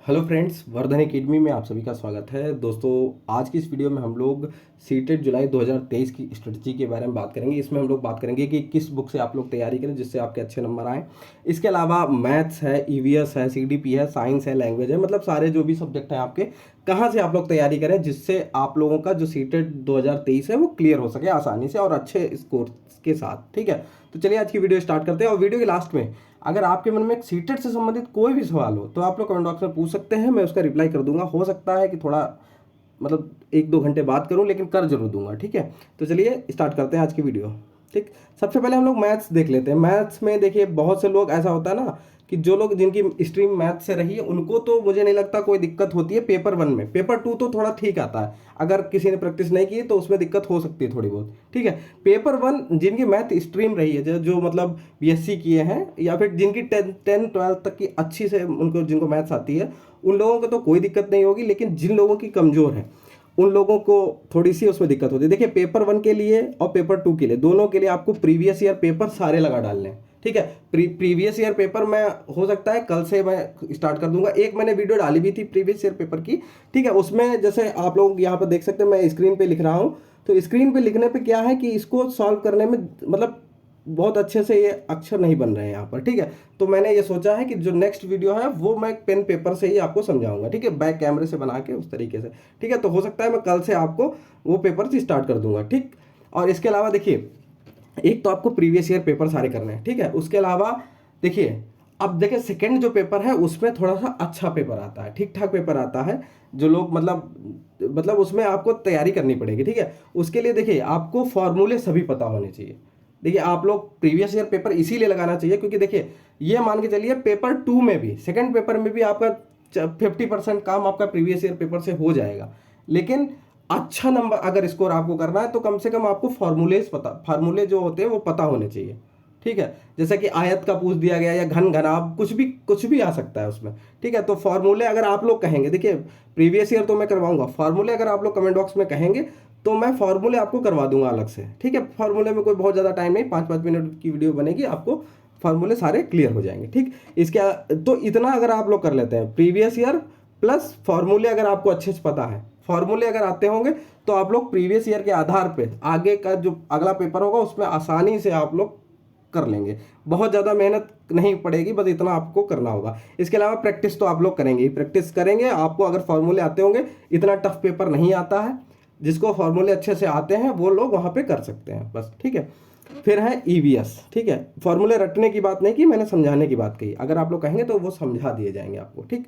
Hello friends, Vardhan academy में आप सभी का स्वागत है। दोस्तों, आज की इस वीडियो में हम लोग सीटेट जुलाई 2023 की स्ट्रेटजी के बारे में बात करेंगे। इसमें हम लोग बात करेंगे कि किस बुक से आप लोग तैयारी करें जिससे आपके अच्छे नंबर आएँ। इसके अलावा मैथ्स है, ईवीएस है, सीडीपी है, साइंस है, लैंग्वेज है, मतलब सारे जो भी सब्जेक्ट हैं आपके, कहाँ से आप लोग तैयारी करें जिससे आप लोगों का जो सीटेट 2023 है वो क्लियर हो सके आसानी से और अच्छे स्कोर के साथ। ठीक है, तो चलिए आज की वीडियो स्टार्ट करते हैं। और वीडियो के लास्ट में अगर आपके मन में एक सीटेट से संबंधित कोई भी सवाल हो तो आप लोग कमेंट बॉक्स में पूछ सकते हैं, मैं उसका रिप्लाई कर दूंगा। हो सकता है कि थोड़ा मतलब 1-2 घंटे बात करूं, लेकिन कर जरूर दूंगा। ठीक है, तो चलिए स्टार्ट करते हैं आज की वीडियो। ठीक, सबसे पहले हम लोग मैथ्स देख लेते हैं। मैथ्स में देखिए, बहुत से लोग ऐसा होता है ना कि जो लोग जिनकी स्ट्रीम मैथ से रही है उनको तो मुझे नहीं लगता कोई दिक्कत होती है पेपर 1 में। पेपर 2 तो थोड़ा ठीक आता है, अगर किसी ने प्रैक्टिस नहीं की तो उसमें दिक्कत हो सकती है थोड़ी बहुत। ठीक है, पेपर 1 जिनकी मैथ स्ट्रीम रही है, जो मतलब बीएससी किए हैं या फिर जिनकी 10-12 तक की अच्छी से उनको जिनको मैथ्स आती है, उन लोगों को तो कोई दिक्कत नहीं होगी। लेकिन जिन लोगों की कमज़ोर है उन लोगों को थोड़ी सी उसमें दिक्कत होती है। देखिए, पेपर 1 के लिए और पेपर 2 के लिए, दोनों के लिए आपको प्रीवियस ईयर पेपर सारे लगा डालने हैं। ठीक है, प्रीवियस ईयर पेपर मैं हो सकता है कल से मैं स्टार्ट कर दूंगा। एक मैंने वीडियो डाली भी थी प्रीवियस ईयर पेपर की। ठीक है, उसमें जैसे आप लोग यहाँ पर देख सकते हैं, मैं स्क्रीन पे लिख रहा हूँ। तो स्क्रीन पे लिखने पे क्या है कि इसको सॉल्व करने में मतलब बहुत अच्छे से ये अक्षर नहीं बन रहे हैं यहाँ पर। ठीक है, तो मैंने ये सोचा है कि जो नेक्स्ट वीडियो है वो मैं पेन पेपर से ही आपको समझाऊंगा। ठीक है, बैक कैमरे से बना के उस तरीके से। ठीक है, तो हो सकता है मैं कल से आपको वो पेपर से स्टार्ट कर दूंगा। ठीक, और इसके अलावा देखिए, एक तो आपको प्रीवियस ईयर पेपर सारे करने हैं। ठीक है, उसके अलावा देखिए, अब देखिए सेकंड जो पेपर है उसमें थोड़ा सा अच्छा पेपर आता है, ठीक ठाक पेपर आता है। जो लोग मतलब उसमें आपको तैयारी करनी पड़ेगी। ठीक है, उसके लिए देखिए आपको फॉर्मूले सभी पता होने चाहिए। देखिए, आप लोग प्रीवियस ईयर पेपर इसीलिए लगाना चाहिए क्योंकि देखिए, ये मान के चलिए पेपर 2 में भी, सेकंड पेपर में भी आपका 50% काम आपका प्रीवियस ईयर पेपर से हो जाएगा। लेकिन अच्छा नंबर अगर स्कोर आपको करना है तो कम से कम आपको फार्मूले जो होते हैं वो पता होने चाहिए। ठीक है, जैसे कि आयत का पूछ दिया गया या घन घनाभ, कुछ भी आ सकता है उसमें। ठीक है, तो फार्मूले अगर आप लोग कहेंगे, देखिए प्रीवियस ईयर तो मैं करवाऊंगा, फार्मूले अगर आप लोग कमेंट बॉक्स में कहेंगे तो मैं फार्मूले आपको करवा दूंगा अलग से। ठीक है, फार्मूले में कोई बहुत ज़्यादा टाइम नहीं, 5-5 मिनट की वीडियो बनेगी, आपको फार्मूले सारे क्लियर हो जाएंगे। ठीक, इसके तो इतना अगर आप लोग कर लेते हैं, प्रीवियस ईयर प्लस फार्मूले अगर आपको अच्छे से पता है, फार्मूले अगर आते होंगे तो आप लोग प्रीवियस ईयर के आधार पे आगे का जो अगला पेपर होगा उसमें आसानी से आप लोग कर लेंगे। बहुत ज़्यादा मेहनत नहीं पड़ेगी, बस इतना आपको करना होगा। इसके अलावा प्रैक्टिस तो आप लोग करेंगे ही, प्रैक्टिस करेंगे। आपको अगर फॉर्मूले आते होंगे, इतना टफ पेपर नहीं आता है। जिसको फॉर्मूले अच्छे से आते हैं वो लोग वहाँ पे कर सकते हैं बस। ठीक है, फिर है ईवीएस। ठीक है, फॉर्मूले रटने की बात नहीं की, मैंने समझाने की बात कही। अगर आप लोग कहेंगे तो वो समझा दिए जाएंगे आपको। ठीक,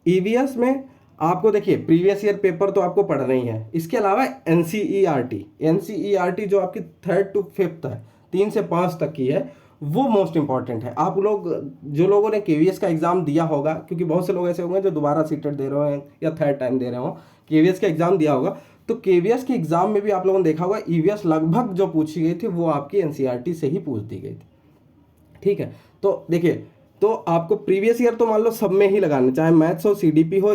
ईवीएस में आपको देखिए प्रीवियस ईयर पेपर तो आपको पढ़ना ही है। इसके अलावा एनसीईआरटी जो आपकी 3rd to 5th है, 3 से 5 तक की है, वो मोस्ट इंपॉर्टेंट है। आप लोग जो लोगों ने केवीएस का एग्जाम दिया होगा, क्योंकि बहुत से लोग ऐसे होंगे जो दोबारा सीटेट दे रहे हैं या थर्ड टाइम दे रहे हो, केवीएस का एग्जाम दिया होगा, तो केवीएस के एग्जाम में भी आप लोगों ने देखा होगा ईवीएस लगभग जो पूछी गई थी वो आपकी एनसीईआरटी से ही पूछ दी गई थी। ठीक है, तो देखिए, तो आपको प्रीवियस ईयर तो मान लो सब में ही लगाना, चाहे मैथ्स हो, सीडीपी हो,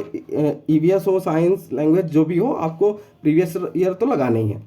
ईवीएस हो, साइंस, लैंग्वेज जो भी हो, आपको प्रीवियस ईयर तो लगाना ही है।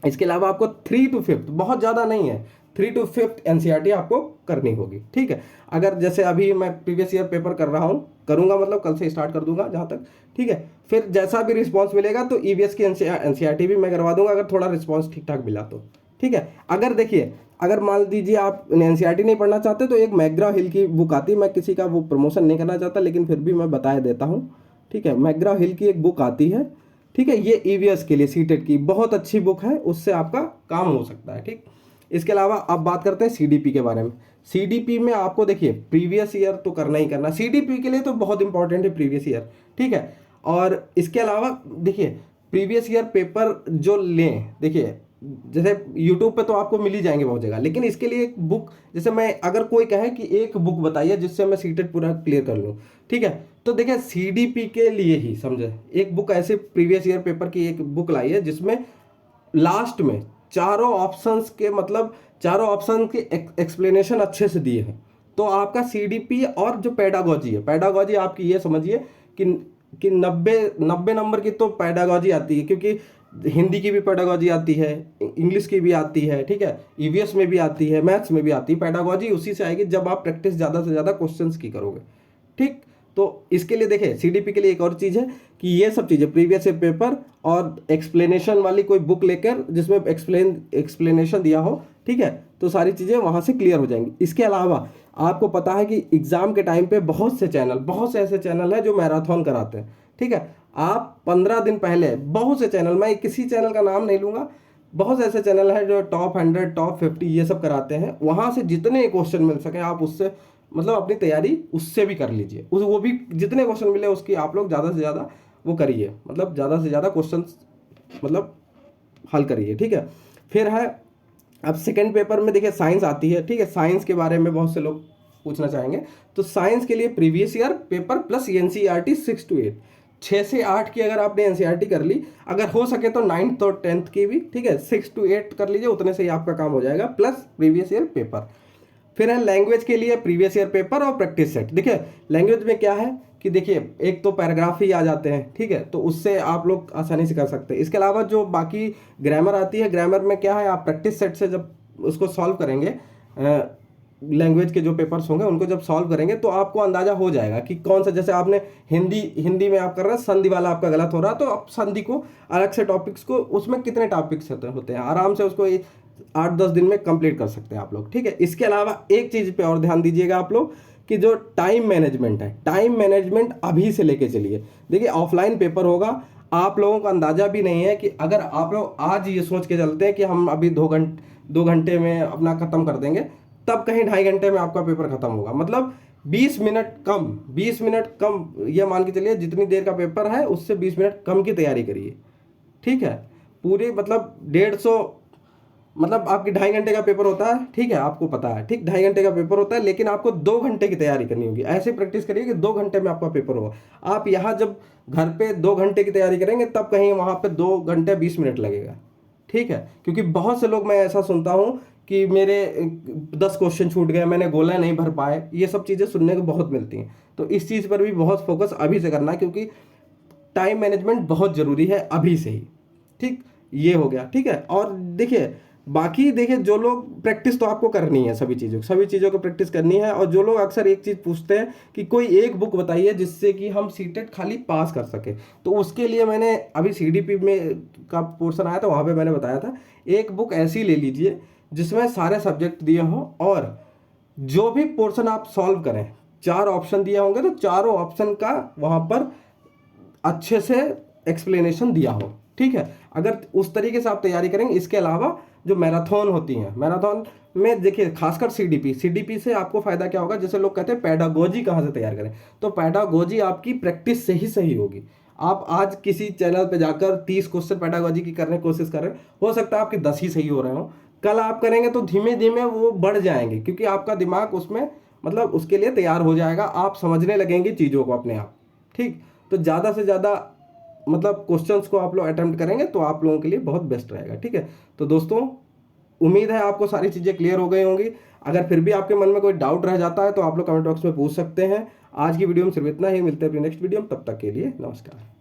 इसके अलावा आपको 3 to 5th, बहुत ज़्यादा नहीं है, 3 to 5th एनसीईआरटी आपको करनी होगी। ठीक है, अगर जैसे अभी मैं प्रीवियस ईयर पेपर कर रहा हूँ, करूँगा मतलब कल से स्टार्ट कर दूंगा जहाँ तक। ठीक है, फिर जैसा भी रिस्पॉन्स मिलेगा तो ईवीएस की एनसीईआरटी भी मैं करवा दूंगा, अगर थोड़ा रिस्पॉन्स ठीक ठाक मिला तो। ठीक है, अगर देखिए, अगर मान लीजिए आप एनसीईआरटी नहीं पढ़ना चाहते तो एक मैकग्रा हिल की बुक आती है, मैं किसी का वो प्रमोशन नहीं करना चाहता लेकिन फिर भी मैं बता देता हूँ। ठीक है, मैकग्रा हिल की एक बुक आती है। ठीक है, ये ईवीएस के लिए सीटेट की बहुत अच्छी बुक है, उससे आपका काम हो सकता है। ठीक, इसके अलावा अब बात करते हैं सीडीपी के बारे में। सीडीपी में आपको देखिए प्रीवियस ईयर तो करना ही करना, सीडीपी के लिए तो बहुत इंपॉर्टेंट है प्रीवियस ईयर। ठीक है, और इसके अलावा देखिए प्रीवियस ईयर पेपर जो लें, देखिए जैसे यूट्यूब पे तो आपको मिल ही जाएंगे बहुत जगह, लेकिन इसके लिए एक बुक, जैसे मैं अगर कोई कहे कि एक बुक बताइए जिससे मैं सीटेट पूरा क्लियर कर लूँ, ठीक है, तो देखिए सीडीपी के लिए ही समझे एक बुक ऐसे प्रीवियस ईयर पेपर की एक बुक लाई है जिसमें लास्ट में चारों ऑप्शंस के मतलब चारों ऑप्शन के एक्सप्लेनेशन अच्छे से दिए हैं। तो आपका सीडीपी और जो पेडागोजी है, पेडागोजी आपकी ये समझिए कि 90 नंबर की तो पेडागोजी आती है, क्योंकि हिंदी की भी पेडागोजी आती है, इंग्लिश की भी आती है। ठीक है, ईवीएस में भी आती है, मैथ्स में भी आती है। पेडागोजी उसी से आएगी जब आप प्रैक्टिस ज़्यादा से ज़्यादा क्वेश्चंस की करोगे। ठीक, तो इसके लिए देखिए सीडीपी के लिए एक और चीज़ है कि ये सब चीज़ें प्रीवियस ईयर पेपर और एक्सप्लेनेशन वाली कोई बुक लेकर जिसमें एक्सप्लेनेशन दिया हो, ठीक है, तो सारी चीज़ें वहाँ से क्लियर हो जाएंगी। इसके अलावा आपको पता है कि एग्ज़ाम के टाइम पे बहुत से ऐसे चैनल हैं जो मैराथन कराते हैं, ठीक है। आप 15 दिन पहले बहुत से चैनल, मैं किसी चैनल का नाम नहीं लूँगा, बहुत से ऐसे चैनल हैं जो टॉप 100 टॉप 50 ये सब कराते हैं, वहाँ से जितने क्वेश्चन मिल सके आप उससे मतलब अपनी तैयारी उससे भी कर लीजिए। उस वो भी जितने क्वेश्चन मिले उसकी आप लोग ज़्यादा से ज़्यादा वो करिए, मतलब ज़्यादा से ज़्यादा क्वेश्चन मतलब हल करिए, ठीक है। फिर है अब सेकंड पेपर में देखिए साइंस आती है, ठीक है। साइंस के बारे में बहुत से लोग पूछना चाहेंगे, तो साइंस के लिए previous year paper plus NCERT 6 to 8, 6 से 8 की अगर आपने एनसीईआरटी कर ली, अगर हो सके तो 9th और 10th की भी, ठीक है, 6 to 8 कर लीजिए, उतने से ही आपका काम हो जाएगा, प्लस प्रीवियस ईयर पेपर। फिर है लैंग्वेज के लिए प्रीवियस ईयर पेपर और प्रैक्टिस सेट। देखिए लैंग्वेज में क्या है कि देखिए एक तो पैराग्राफ ही आ जाते हैं, ठीक है, तो उससे आप लोग आसानी से कर सकते हैं। इसके अलावा जो बाकी ग्रामर आती है, ग्रामर में क्या है, आप प्रैक्टिस सेट से जब उसको सॉल्व करेंगे, लैंग्वेज के जो पेपर्स होंगे उनको जब सॉल्व करेंगे तो आपको अंदाजा हो जाएगा कि कौन सा, जैसे आपने हिंदी में आप कर रहे हैं, संधि वाला आपका गलत हो रहा, तो आप संधि को अलग से टॉपिक्स को, उसमें कितने टॉपिक्स होते हैं, आराम से उसको 8-10 दिन में कंप्लीट कर सकते हैं आप लोग, ठीक है। इसके अलावा एक चीज़ पे और ध्यान दीजिएगा आप लोग कि जो टाइम मैनेजमेंट है, टाइम मैनेजमेंट अभी से लेके चलिए। देखिए ऑफलाइन पेपर होगा, आप लोगों को अंदाजा भी नहीं है कि अगर आप लोग आज ये सोच के चलते हैं कि हम अभी 2 घंटे में अपना ख़त्म कर देंगे, तब कहीं 2.5 घंटे में आपका पेपर खत्म होगा, मतलब 20 मिनट कम, ये मान के चलिए जितनी देर का पेपर है उससे 20 मिनट कम की तैयारी करिए, ठीक है। पूरे मतलब 150, मतलब आपकी 2.5 घंटे का पेपर होता है, ठीक है, आपको पता है, ठीक, 2.5 घंटे का पेपर होता है, लेकिन आपको 2 घंटे की तैयारी करनी होगी। ऐसे प्रैक्टिस करिए कि 2 घंटे में आपका पेपर होगा। आप यहाँ जब घर पे 2 घंटे की तैयारी करेंगे तब कहीं वहाँ पे 2 घंटे 20 मिनट लगेगा, ठीक है। क्योंकि बहुत से लोग, मैं ऐसा सुनता हूँ कि मेरे 10 क्वेश्चन छूट गए, मैंने गोला नहीं भर पाए, ये सब चीज़ें सुनने को बहुत मिलती हैं। तो इस चीज़ पर भी बहुत फोकस अभी से करना है, क्योंकि टाइम मैनेजमेंट बहुत ज़रूरी है अभी से ही, ठीक, ये हो गया, ठीक है। और देखिए बाकी देखिए जो लोग, प्रैक्टिस तो आपको करनी है, सभी चीज़ों को प्रैक्टिस करनी है। और जो लोग अक्सर एक चीज़ पूछते हैं कि कोई एक बुक बताइए जिससे कि हम सीटेट खाली पास कर सके, तो उसके लिए मैंने अभी सीडीपी में का पोर्शन आया था, वहाँ पे मैंने बताया था एक बुक ऐसी ले लीजिए जिसमें सारे सब्जेक्ट दिए हों और जो भी पोर्शन आप सॉल्व करें, 4 ऑप्शन दिए होंगे तो चारों ऑप्शन का वहाँ पर अच्छे से एक्सप्लेनेशन दिया हो, ठीक है। अगर उस तरीके से आप तैयारी करेंगे, इसके अलावा जो मैराथन होती हैं, मैराथन में देखिए खासकर सीडीपी से आपको फायदा क्या होगा, जैसे लोग कहते हैं पैडागोजी कहाँ से तैयार करें, तो पैडागोजी आपकी प्रैक्टिस से ही सही होगी। आप आज किसी चैनल पे जाकर 30 क्वेश्चन पैडागोजी की करने की कोशिश कर रहे हैं, हो सकता है आपके 10 ही सही हो रहे हो, कल आप करेंगे तो धीमे धीमे वो बढ़ जाएंगे, क्योंकि आपका दिमाग उसमें मतलब उसके लिए तैयार हो जाएगा, आप समझने लगेंगे चीज़ों को अपने आप, ठीक। तो ज़्यादा से ज़्यादा मतलब क्वेश्चंस को आप लोग अटेम्प्ट करेंगे तो आप लोगों के लिए बहुत बेस्ट रहेगा, ठीक है। तो दोस्तों उम्मीद है आपको सारी चीज़ें क्लियर हो गई होंगी। अगर फिर भी आपके मन में कोई डाउट रह जाता है तो आप लोग कमेंट बॉक्स में पूछ सकते हैं। आज की वीडियो में सिर्फ इतना ही, मिलते हैं अपनी नेक्स्ट वीडियो में, तब तक के लिए नमस्कार।